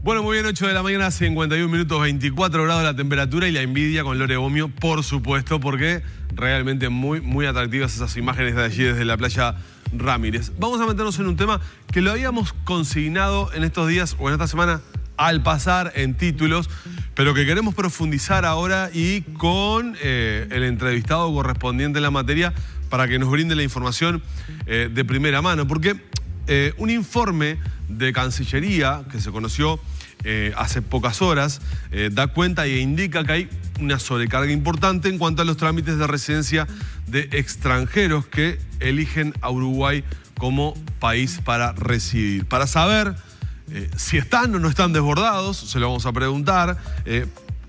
Bueno, muy bien, 8 de la mañana, 51 minutos, 24 grados la temperatura y la envidia con Lore Bomio, por supuesto, porque realmente muy atractivas esas imágenes de allí desde la playa Ramírez. Vamos a meternos en un tema que lo habíamos consignado en estos días o en esta semana al pasar en títulos, pero que queremos profundizar ahora y con el entrevistado correspondiente en la materia para que nos brinde la información de primera mano, porque un informe de Cancillería que se conoció hace pocas horas da cuenta e indica que hay una sobrecarga importante en cuanto a los trámites de residencia de extranjeros que eligen a Uruguay como país para residir. Para saber si están o no están desbordados, se lo vamos a preguntar,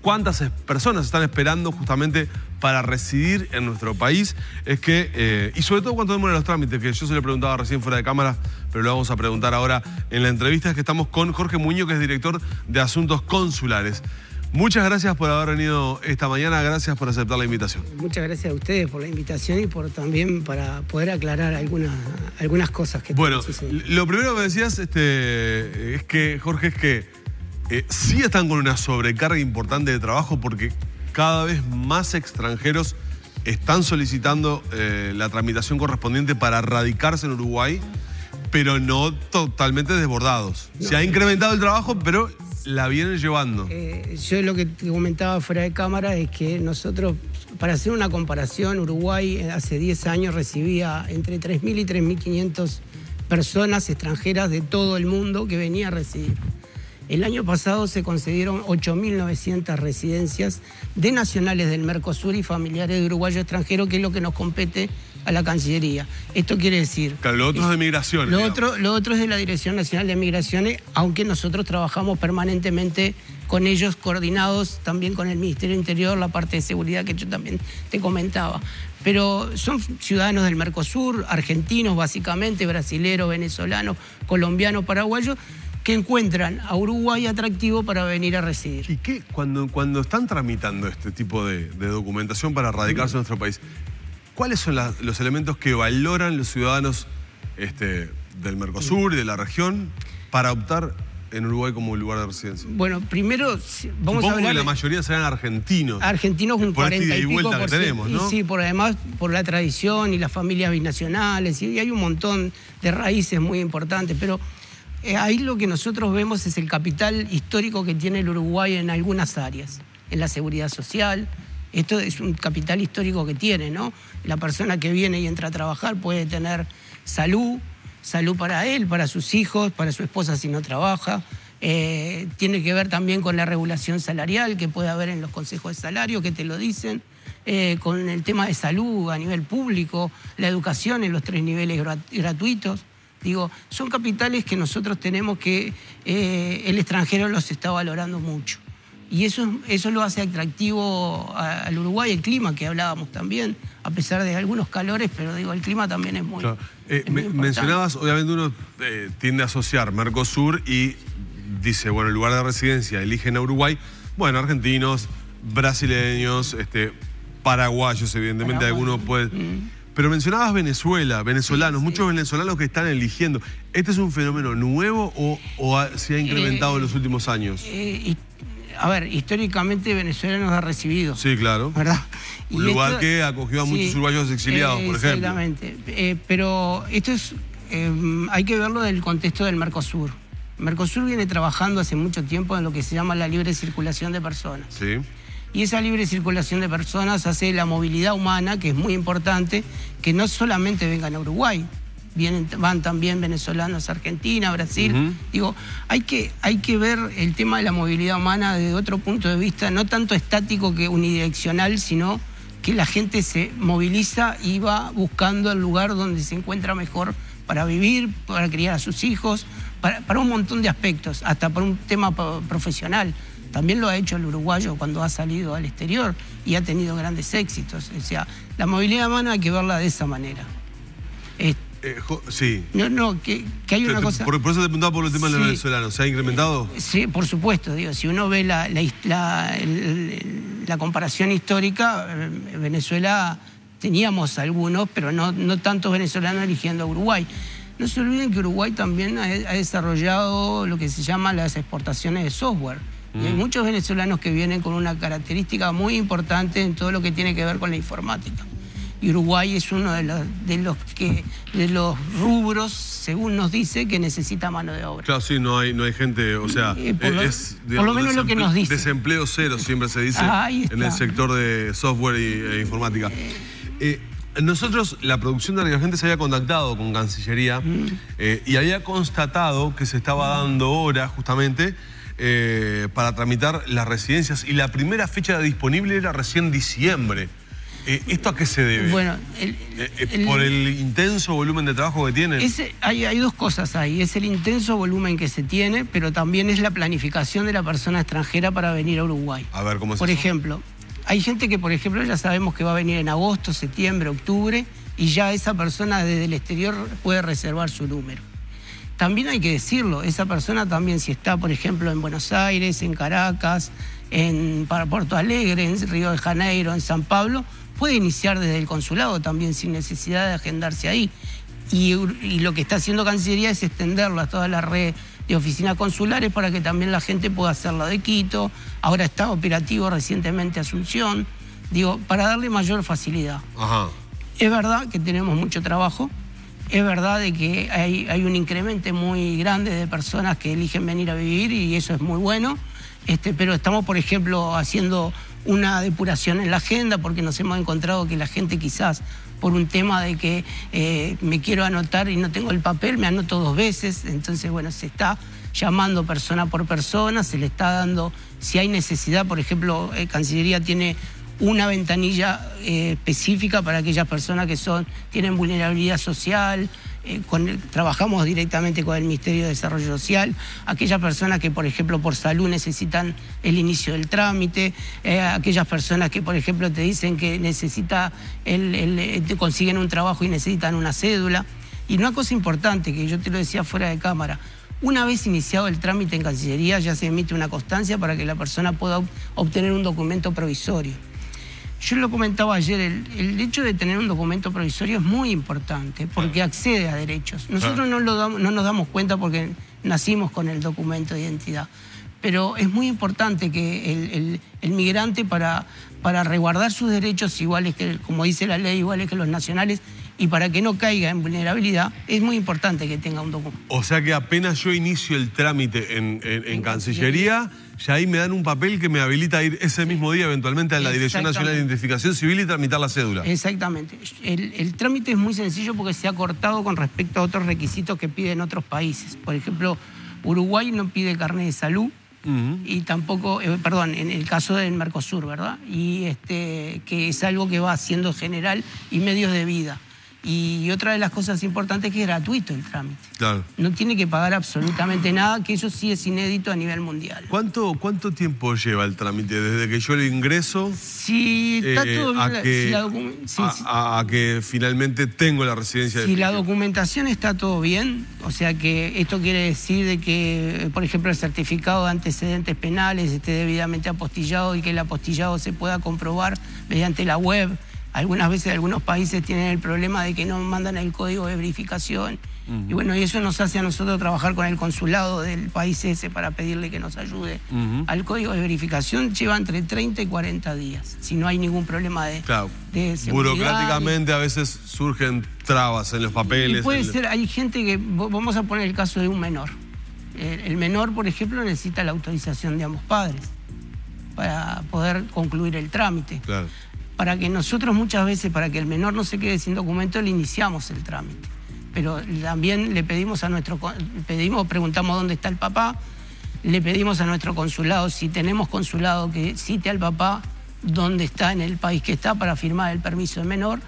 cuántas personas están esperando justamente para residir en nuestro país, y sobre todo cuánto demoran los trámites, que yo se lo preguntaba recién fuera de cámara, pero lo vamos a preguntar ahora en la entrevista, que estamos con Jorge Muñoz, que es director de Asuntos Consulares. Muchas gracias por haber venido esta mañana, gracias por aceptar la invitación. Muchas gracias a ustedes por la invitación y por también para poder aclarar algunas cosas que bueno, suceden. Lo primero que me decías, Jorge, es que sí están con una sobrecarga importante de trabajo porque cada vez más extranjeros están solicitando la tramitación correspondiente para radicarse en Uruguay, pero no totalmente desbordados. No. Se ha incrementado el trabajo, pero la vienen llevando. Yo lo que te comentaba fuera de cámara es que nosotros, para hacer una comparación, Uruguay hace 10 años recibía entre 3.000 y 3.500 personas extranjeras de todo el mundo que venía a residir. El año pasado se concedieron 8.900 residencias de nacionales del Mercosur y familiares de uruguayos extranjeros, que es lo que nos compete a la Cancillería. Esto quiere decir... Claro, lo otro es de migraciones. Lo otro es de la Dirección Nacional de Migraciones, aunque nosotros trabajamos permanentemente con ellos, coordinados también con el Ministerio del Interior, la parte de seguridad que yo también te comentaba. Pero son ciudadanos del Mercosur, argentinos básicamente, brasileros, venezolanos, colombianos, paraguayos, que encuentran a Uruguay atractivo para venir a residir. ¿Y qué? Cuando están tramitando este tipo de documentación para radicarse en nuestro país, ¿cuáles son los elementos que valoran los ciudadanos del Mercosur y de la región para optar en Uruguay como lugar de residencia? Bueno, primero vamos a hablar... que la mayoría serán argentinos. Argentinos un 40 y pico que tenemos, ¿no? Y sí, además por la tradición y las familias binacionales, y hay un montón de raíces muy importantes, pero... ahí lo que nosotros vemos es el capital histórico que tiene el Uruguay en algunas áreas, en la seguridad social. Esto es un capital histórico que tiene, ¿no? La persona que viene y entra a trabajar puede tener salud para él, para sus hijos, para su esposa si no trabaja. Tiene que ver también con la regulación salarial que puede haber en los consejos de salario, que te lo dicen. Con el tema de salud a nivel público, la educación en los 3 niveles gratuitos. Digo, son capitales que nosotros tenemos que el extranjero los está valorando mucho. Y eso lo hace atractivo al Uruguay, el clima que hablábamos también, a pesar de algunos calores, pero digo, el clima también es muy, claro. es muy importante. Mencionabas, obviamente uno tiende a asociar Mercosur y dice, bueno, el lugar de residencia eligen a Uruguay, bueno, argentinos, brasileños, paraguayos, evidentemente algunos pueden... Pero mencionabas venezolanos, sí. Muchos venezolanos que están eligiendo. ¿Este es un fenómeno nuevo o se ha incrementado en los últimos años? A ver, históricamente Venezuela nos ha recibido. Sí, claro. ¿Verdad? Un lugar que acogió a muchos uruguayos exiliados, por ejemplo. Exactamente. Pero esto es, hay que verlo del contexto del Mercosur. Mercosur viene trabajando hace mucho tiempo en lo que se llama la libre circulación de personas. Sí. Y esa libre circulación de personas hace la movilidad humana, que es muy importante, que no solamente vengan a Uruguay, van también venezolanos a Argentina, Brasil. Digo, hay que ver el tema de la movilidad humana desde otro punto de vista, no tanto estático que unidireccional, sino que la gente se moviliza y va buscando el lugar donde se encuentra mejor para vivir, para criar a sus hijos, para un montón de aspectos, hasta para un tema profesional. También lo ha hecho el uruguayo cuando ha salido al exterior y ha tenido grandes éxitos. O sea, la movilidad humana hay que verla de esa manera. Sí. No, que hay una cosa... Por eso te preguntaba por el tema de los venezolanos. ¿Se ha incrementado? Sí, por supuesto. Digo, si uno ve la comparación histórica, Venezuela teníamos algunos, pero no tantos venezolanos eligiendo a Uruguay. No se olviden que Uruguay también ha desarrollado lo que se llama las exportaciones de software. Y hay muchos venezolanos que vienen con una característica muy importante en todo lo que tiene que ver con la informática. Y Uruguay es uno de los rubros, según nos dice, que necesita mano de obra. Claro, sí, no hay gente, o sea, por lo menos lo que nos dice. Desempleo cero siempre se dice en el sector de software e informática. Nosotros, la producción de Radio Gente se había contactado con Cancillería y había constatado que se estaba dando hora justamente para tramitar las residencias y la primera fecha disponible era recién diciembre. ¿Esto a qué se debe? Bueno, ¿por el intenso volumen de trabajo que tienen? Hay dos cosas ahí. Es el intenso volumen que se tiene, pero también es la planificación de la persona extranjera para venir a Uruguay. A ver, ¿cómo es Por eso? ejemplo, hay gente que, por ejemplo, ya sabemos que va a venir en agosto, septiembre, octubre, y ya esa persona desde el exterior puede reservar su número. También hay que decirlo, esa persona también si está, por ejemplo, en Buenos Aires, en Caracas, para Porto Alegre, en Río de Janeiro, en San Pablo, puede iniciar desde el consulado también sin necesidad de agendarse ahí. Y lo que está haciendo Cancillería es extenderlo a toda la red de oficinas consulares para que también la gente pueda hacerlo de Quito. Ahora está operativo recientemente Asunción, digo, para darle mayor facilidad. Ajá. Es verdad que tenemos mucho trabajo, es verdad de que hay un incremento muy grande de personas que eligen venir a vivir y eso es muy bueno, pero estamos, por ejemplo, haciendo una depuración en la agenda porque nos hemos encontrado que la gente quizás por un tema de que me quiero anotar y no tengo el papel, me anoto 2 veces, entonces bueno, se está llamando persona por persona, se le está dando, si hay necesidad, por ejemplo, Cancillería tiene una ventanilla específica para aquellas personas que tienen vulnerabilidad social, trabajamos directamente con el Ministerio de Desarrollo Social, aquellas personas que, por ejemplo, por salud necesitan el inicio del trámite, aquellas personas que, por ejemplo, te dicen que consiguen un trabajo y necesitan una cédula. Y una cosa importante, que yo te lo decía fuera de cámara, una vez iniciado el trámite en Cancillería ya se emite una constancia para que la persona pueda obtener un documento provisorio. Yo lo comentaba ayer, el hecho de tener un documento provisorio es muy importante porque accede a derechos. Nosotros no nos damos cuenta porque nacimos con el documento de identidad, pero es muy importante que el migrante para resguardar sus derechos iguales que, como dice la ley, iguales que los nacionales, y para que no caiga en vulnerabilidad, es muy importante que tenga un documento. O sea que apenas yo inicio el trámite en Cancillería, ya ahí me dan un papel que me habilita a ir ese mismo día eventualmente a la Dirección Nacional de Identificación Civil y tramitar la cédula. Exactamente. El trámite es muy sencillo porque se ha cortado con respecto a otros requisitos que piden otros países. Por ejemplo, Uruguay no pide carnet de salud, y tampoco, perdón, en el caso del Mercosur, ¿verdad? Y que es algo que va haciendo general y medios de vida. Y otra de las cosas importantes es que es gratuito el trámite. Claro. No tiene que pagar absolutamente nada, que eso sí es inédito a nivel mundial. ¿Cuánto tiempo lleva el trámite? Desde que yo le ingreso si está todo bien, a que finalmente tengo la residencia si la documentación está todo bien, o sea que esto quiere decir de que, por ejemplo, el certificado de antecedentes penales esté debidamente apostillado y que el apostillado se pueda comprobar mediante la web. Algunas veces algunos países tienen el problema de que no mandan el código de verificación. Y bueno, y eso nos hace a nosotros trabajar con el consulado del país ese para pedirle que nos ayude. Al código de verificación lleva entre 30 y 40 días, si no hay ningún problema de seguridad. Burocráticamente a veces surgen trabas en los papeles. Y puede ser, hay gente que, vamos a poner el caso de un menor. El menor, por ejemplo, necesita la autorización de ambos padres para poder concluir el trámite. Claro. Para que nosotros muchas veces, para que el menor no se quede sin documento, le iniciamos el trámite. Pero también le pedimos preguntamos dónde está el papá, le pedimos a nuestro consulado, si tenemos consulado, que cite al papá dónde está en el país que está para firmar el permiso de menor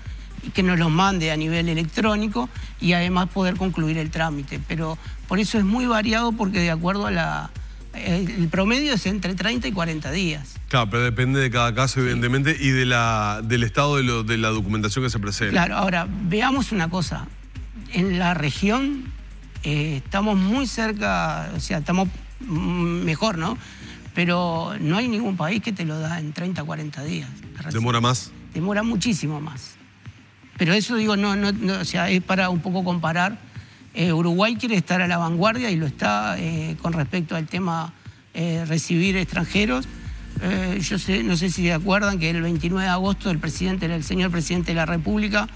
y que nos lo mande a nivel electrónico y además poder concluir el trámite. Pero por eso es muy variado porque de acuerdo a el promedio es entre 30 y 40 días. Claro, pero depende de cada caso, evidentemente, y del estado de la documentación que se presenta. Claro, ahora, veamos una cosa. En la región estamos muy cerca, o sea, estamos mejor, ¿no? Pero no hay ningún país que te lo da en 30, 40 días. ¿Demora más? Demora muchísimo más. Pero eso, digo, o sea, es para un poco comparar Uruguay quiere estar a la vanguardia y lo está con respecto al tema recibir extranjeros. No sé si se acuerdan que el 29 de agosto el señor presidente de la República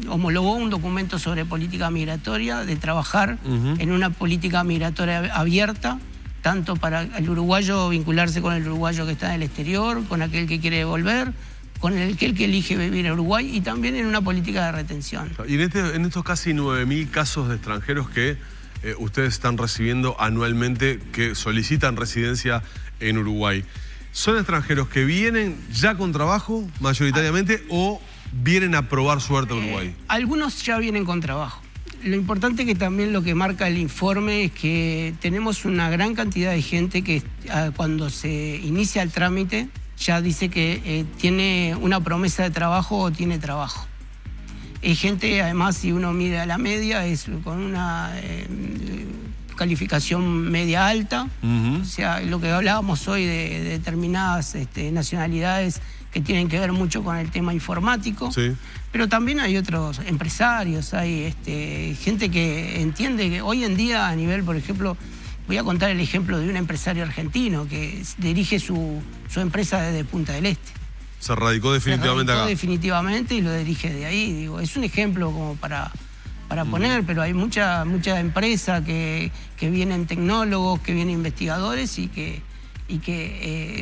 homologó un documento sobre política migratoria, de trabajar en una política migratoria abierta, tanto para el uruguayo vincularse con el uruguayo que está en el exterior, con aquel que quiere volver, con aquel que elige vivir en Uruguay, y también en una política de retención. Y en estos casi 9.000 casos de extranjeros que ustedes están recibiendo anualmente, que solicitan residencia en Uruguay, ¿son extranjeros que vienen ya con trabajo mayoritariamente o vienen a probar suerte a Uruguay? Algunos ya vienen con trabajo. Lo importante que también lo que marca el informe es que tenemos una gran cantidad de gente que cuando se inicia el trámite ya dice que tiene una promesa de trabajo o tiene trabajo. Hay gente, además, si uno mide a la media, es con una calificación media alta. O sea, lo que hablábamos hoy de determinadas nacionalidades que tienen que ver mucho con el tema informático. Sí. Pero también hay otros empresarios, hay gente que entiende que hoy en día a nivel, por ejemplo, voy a contar el ejemplo de un empresario argentino que dirige su empresa desde Punta del Este. Se radicó definitivamente acá. Definitivamente, y lo dirige de ahí. Digo, es un ejemplo como para poner, pero hay mucha empresa que vienen tecnólogos, que vienen investigadores y que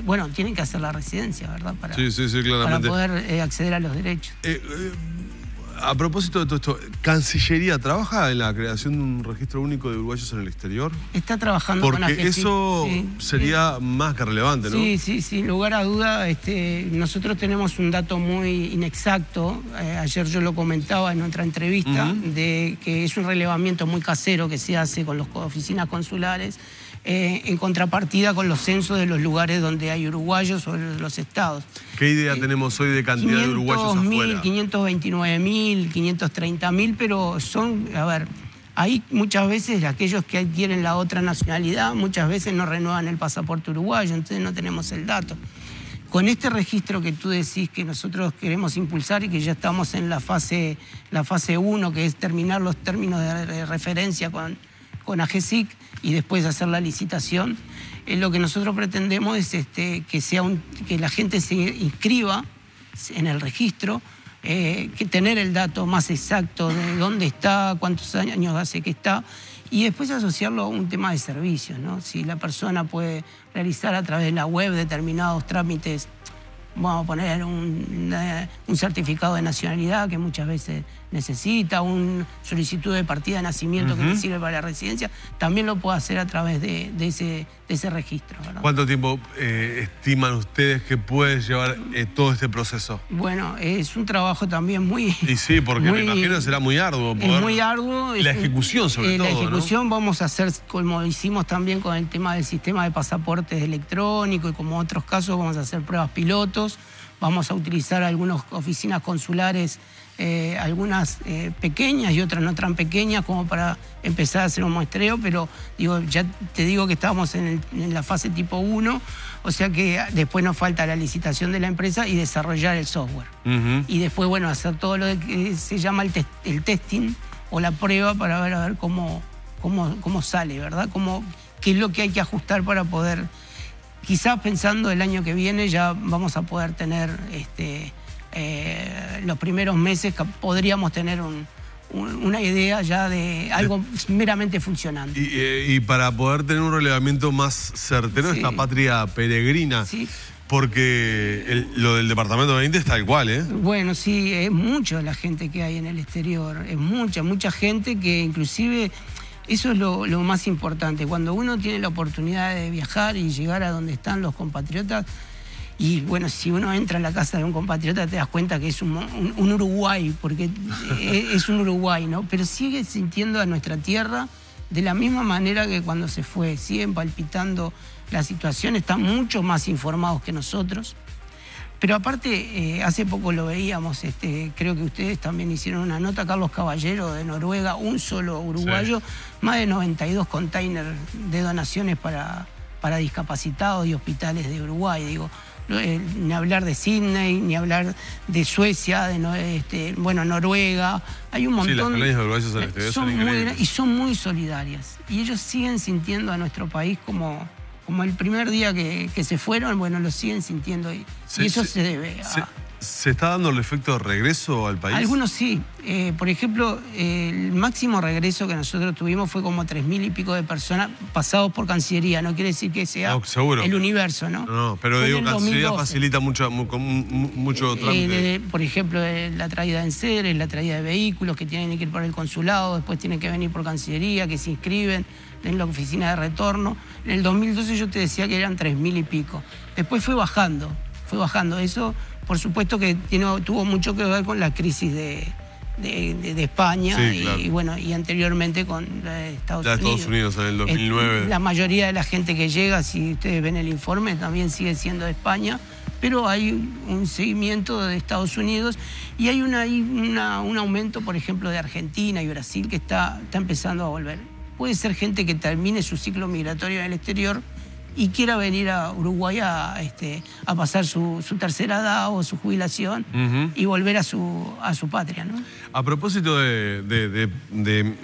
bueno, tienen que hacer la residencia, ¿verdad? Sí, claramente. Para poder acceder a los derechos. A propósito de todo esto, ¿Cancillería trabaja en la creación de un registro único de uruguayos en el exterior? Está trabajando con Porque eso sería más que relevante, ¿no? Sí, sin lugar a duda. Nosotros tenemos un dato muy inexacto, ayer yo lo comentaba en otra entrevista, de que es un relevamiento muy casero que se hace con las oficinas consulares, en contrapartida con los censos de los lugares donde hay uruguayos o de los estados. ¿Qué idea tenemos hoy de cantidad de uruguayos afuera? 529.000, 530.000, pero son, a ver, hay muchas veces aquellos que adquieren la otra nacionalidad, muchas veces no renuevan el pasaporte uruguayo, entonces no tenemos el dato. Con este registro que tú decís que nosotros queremos impulsar y que ya estamos en la fase 1, que es terminar los términos de referencia con AGESIC y después hacer la licitación, lo que nosotros pretendemos es que la gente se inscriba en el registro, que tener el dato más exacto de dónde está, cuántos años hace que está, y después asociarlo a un tema de servicios, ¿no? Si la persona puede realizar a través de la web determinados trámites, vamos a poner un certificado de nacionalidad que muchas veces necesita, una solicitud de partida de nacimiento que le sirve para la residencia, también lo puede hacer a través de ese registro, ¿verdad? ¿Cuánto tiempo estiman ustedes que puede llevar todo este proceso? Bueno, es un trabajo también muy... Y sí, porque me imagino que será muy arduo. Es muy arduo. La ejecución sobre todo, la ejecución, ¿no? Vamos a hacer, como hicimos también con el tema del sistema de pasaportes electrónicos y como otros casos, vamos a hacer pruebas pilotos, vamos a utilizar algunas oficinas consulares, algunas pequeñas y otras no tan pequeñas, como para empezar a hacer un muestreo, pero ya te digo que estamos en la fase tipo 1, o sea que después nos falta la licitación de la empresa y desarrollar el software. Y después, bueno, hacer todo lo que se llama el testing o la prueba para ver cómo sale, ¿verdad? Qué es lo que hay que ajustar para poder, quizás pensando el año que viene ya vamos a poder tener los primeros meses, podríamos tener una idea ya de algo meramente funcionante. Y para poder tener un relevamiento más certero de esta patria peregrina, porque lo del Departamento 20 es tal cual, ¿eh? Bueno, sí, es mucha la gente que hay en el exterior, es mucha gente que inclusive... Eso es lo más importante. Cuando uno tiene la oportunidad de viajar y llegar a donde están los compatriotas, y bueno, si uno entra en la casa de un compatriota te das cuenta que es un Uruguay, porque es un Uruguay, ¿no? Pero sigue sintiendo a nuestra tierra de la misma manera que cuando se fue. Siguen palpitando la situación, están mucho más informados que nosotros. Pero aparte, hace poco lo veíamos, creo que ustedes también hicieron una nota, Carlos Caballero de Noruega, un solo uruguayo, más de 92 containers de donaciones para discapacitados y hospitales de Uruguay. Digo, ni hablar de Sydney, ni hablar de Suecia, bueno, Noruega. Hay un montón. Sí, las colonias uruguayas al exterior son increíbles. Y son muy solidarias. Y ellos siguen sintiendo a nuestro país como el primer día que se fueron, bueno, lo siguen sintiendo. Y eso se debe a... ¿Se está dando el efecto de regreso al país? Algunos sí. Por ejemplo, el máximo regreso que nosotros tuvimos fue como 3.000 y pico de personas pasados por Cancillería. No quiere decir que sea el universo, ¿no? No, pero digo, Cancillería facilita mucho trámite. Por ejemplo, la traída de enseres, la traída de vehículos que tienen que ir por el consulado, después tienen que venir por Cancillería, que se inscriben en la oficina de retorno. En el 2012 yo te decía que eran 3.000 y pico. Después fue bajando. Eso, por supuesto que tuvo mucho que ver con la crisis de España, sí, claro. y bueno, y anteriormente con Estados Unidos en el 2009. La mayoría de la gente que llega, si ustedes ven el informe, también sigue siendo de España, pero hay un seguimiento de Estados Unidos y hay un aumento, por ejemplo, de Argentina y Brasil que está empezando a volver. Puede ser gente que termine su ciclo migratorio en el exterior y quiera venir a Uruguay a pasar su tercera edad o su jubilación y volver a su patria, ¿no? A propósito de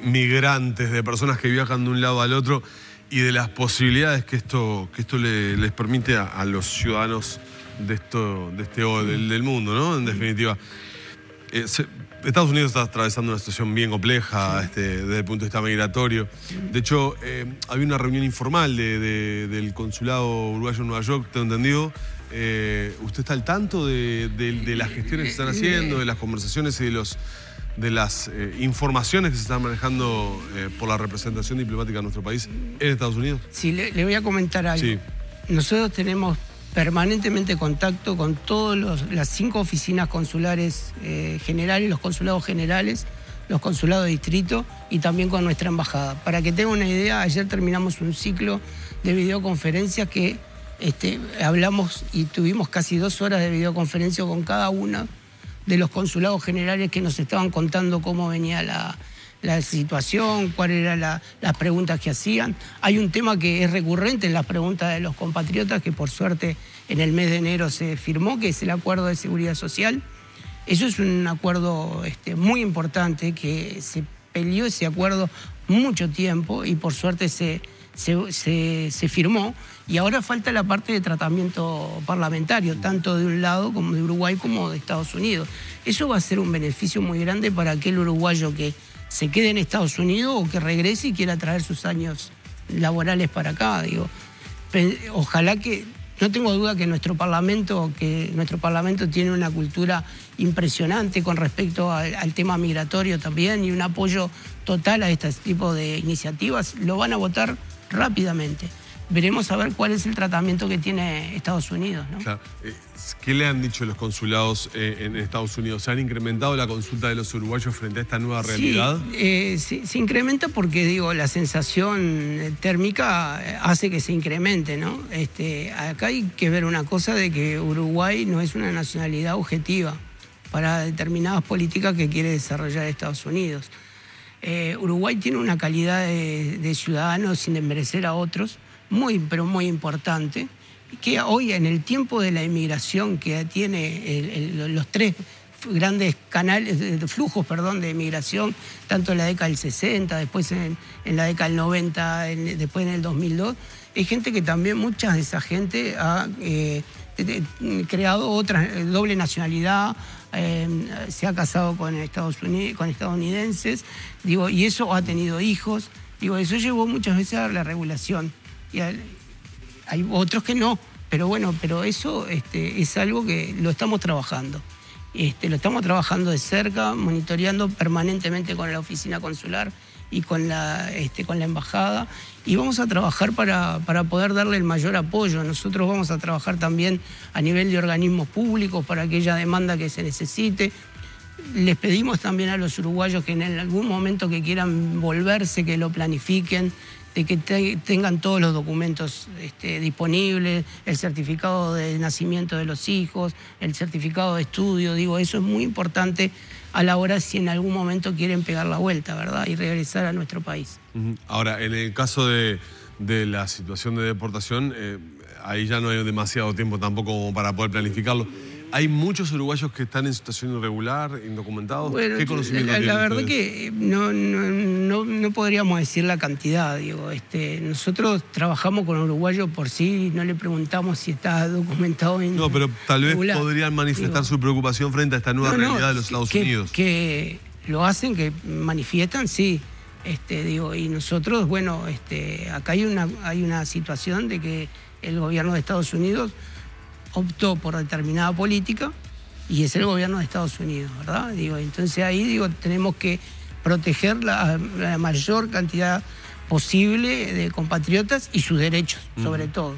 migrantes, de personas que viajan de un lado al otro y de las posibilidades que esto les permite a los ciudadanos del mundo, ¿no? En definitiva. Estados Unidos está atravesando una situación bien compleja desde el punto de vista migratorio. De hecho, había una reunión informal del consulado uruguayo en Nueva York, tengo entendido. ¿Usted está al tanto de las gestiones que se están haciendo, de las conversaciones y de las informaciones que se están manejando por la representación diplomática de nuestro país en Estados Unidos? Sí, le voy a comentar algo. Sí. Nosotros tenemos permanentemente contacto con todas las 5 oficinas consulares generales, los consulados generales, los consulados de distrito y también con nuestra embajada. Para que tengan una idea, ayer terminamos un ciclo de videoconferencias que hablamos y tuvimos casi 2 horas de videoconferencia con cada uno de los consulados generales que nos estaban contando cómo venía la situación, cuáles eran las preguntas que hacían. Hay un tema que es recurrente en las preguntas de los compatriotas, que por suerte en el mes de enero se firmó, que es el Acuerdo de Seguridad Social. Eso es un acuerdo muy importante, que se peleó ese acuerdo mucho tiempo y por suerte se firmó. Y ahora falta la parte de tratamiento parlamentario, tanto de un lado como de Uruguay como de Estados Unidos. Eso va a ser un beneficio muy grande para aquel uruguayo que se quede en Estados Unidos o que regrese y quiera traer sus años laborales para acá. Digo, ojalá que, no tengo duda que nuestro Parlamento tiene una cultura impresionante con respecto al tema migratorio también y un apoyo total a este tipo de iniciativas. Lo van a votar rápidamente. Veremos a ver cuál es el tratamiento que tiene Estados Unidos, ¿no? Claro. ¿Qué le han dicho los consulados en Estados Unidos? ¿Se han incrementado la consulta de los uruguayos frente a esta nueva realidad? Sí, se incrementa porque, digo, la sensación térmica hace que se incremente, ¿no? Acá hay que ver una cosa de que Uruguay no es una nacionalidad objetiva para determinadas políticas que quiere desarrollar Estados Unidos. Uruguay tiene una calidad de ciudadanos, sin desmerecer a otros, pero muy importante, que hoy en el tiempo de la inmigración que tiene los 3 grandes flujos de inmigración, tanto en la década del 60, después en la década del 90, después en el 2002, hay gente que también, mucha de esa gente ha creado otra doble nacionalidad, se ha casado con estadounidenses, digo, y eso ha tenido hijos, digo, eso llevó muchas veces a la regulación. Y hay otros que no, pero eso es algo que lo estamos trabajando. Lo estamos trabajando de cerca, monitoreando permanentemente con la oficina consular y con la embajada, y vamos a trabajar para poder darle el mayor apoyo. Nosotros vamos a trabajar también a nivel de organismos públicos para aquella demanda que se necesite. Les pedimos también a los uruguayos que en algún momento que quieran volverse, que lo planifiquen, de que tengan todos los documentos disponibles, el certificado de nacimiento de los hijos, el certificado de estudio. Digo, eso es muy importante a la hora si en algún momento quieren pegar la vuelta, ¿verdad? Y regresar a nuestro país. Ahora, en el caso de de la situación de deportación, ahí ya no hay demasiado tiempo tampoco como para poder planificarlo. ¿Hay muchos uruguayos que están en situación irregular, indocumentados? Bueno, ¿Qué conocimiento tienen la verdad ustedes? que no podríamos decir la cantidad. Digo, nosotros trabajamos con uruguayos por sí, no le preguntamos si está documentado en No, pero tal vez irregular. podrían manifestar Digo, su preocupación frente a esta nueva realidad de los Estados Unidos. Que lo hacen, que manifiestan, sí. Y nosotros, bueno, acá hay una situación de que el gobierno de Estados Unidos optó por determinada política y es el gobierno de Estados Unidos, ¿verdad? Entonces ahí tenemos que proteger la mayor cantidad posible de compatriotas y sus derechos, sobre todo.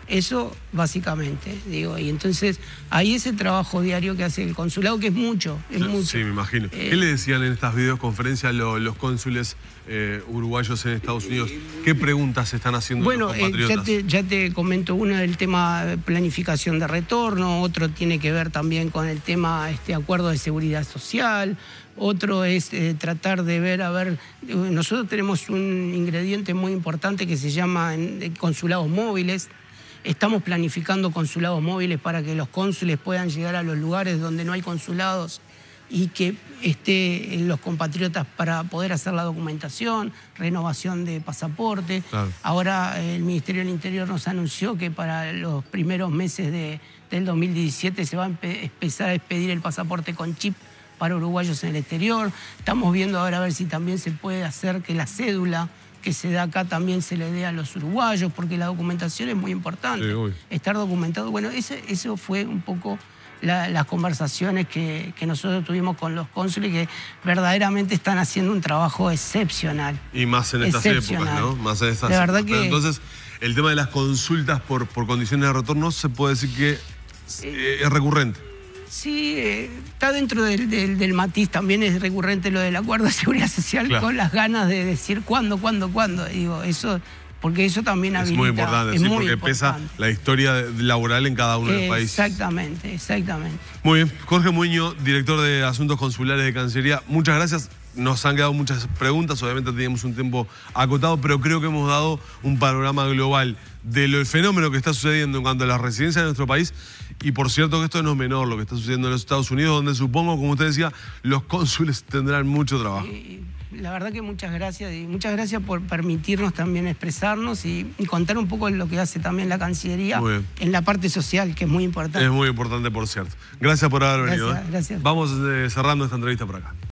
Eso básicamente, y entonces ahí es el trabajo diario que hace el consulado, que es mucho, es mucho. Sí, me imagino. ¿Qué le decían en estas videoconferencias los cónsules uruguayos en Estados Unidos? ¿Qué preguntas están haciendo los compatriotas? Ya te comento, uno del tema de planificación de retorno, otro tiene que ver también con el tema acuerdo de seguridad social, otro es tratar de ver, nosotros tenemos un ingrediente muy importante que se llama consulados móviles. Estamos planificando consulados móviles para que los cónsules puedan llegar a los lugares donde no hay consulados y que los compatriotas para poder hacer la documentación, renovación de pasaporte. Claro. Ahora el Ministerio del Interior nos anunció que para los primeros meses del 2017 se va a empezar a expedir el pasaporte con chip para uruguayos en el exterior. Estamos viendo ahora a ver si también se puede hacer que la cédula que se da acá también se le dé a los uruguayos, porque la documentación es muy importante. Sí, estar documentado. Bueno, eso fue un poco las conversaciones que nosotros tuvimos con los cónsules, que verdaderamente están haciendo un trabajo excepcional. Y más en estas épocas, ¿no? Más en estas la verdad épocas. que, entonces, el tema de las consultas por condiciones de retorno se puede decir que es recurrente. Sí, está dentro del matiz, también es recurrente lo del acuerdo de seguridad social, claro, con las ganas de decir cuándo. Eso, porque eso también habilita. Es muy importante, sí, porque pesa la historia laboral en cada uno de los países. Exactamente. Muy bien. Jorge Muñoz, director de Asuntos Consulares de Cancillería, muchas gracias. Nos han quedado muchas preguntas, obviamente teníamos un tiempo acotado, pero creo que hemos dado un panorama global del fenómeno que está sucediendo en cuanto a la residencia de nuestro país. Y por cierto que esto no es menor, lo que está sucediendo en los Estados Unidos, donde supongo, como usted decía, los cónsules tendrán mucho trabajo. La verdad que muchas gracias, y muchas gracias por permitirnos también expresarnos y contar un poco de lo que hace también la Cancillería en la parte social, que es muy importante. Es muy importante, por cierto. Gracias por haber venido. Gracias. Vamos cerrando esta entrevista por acá.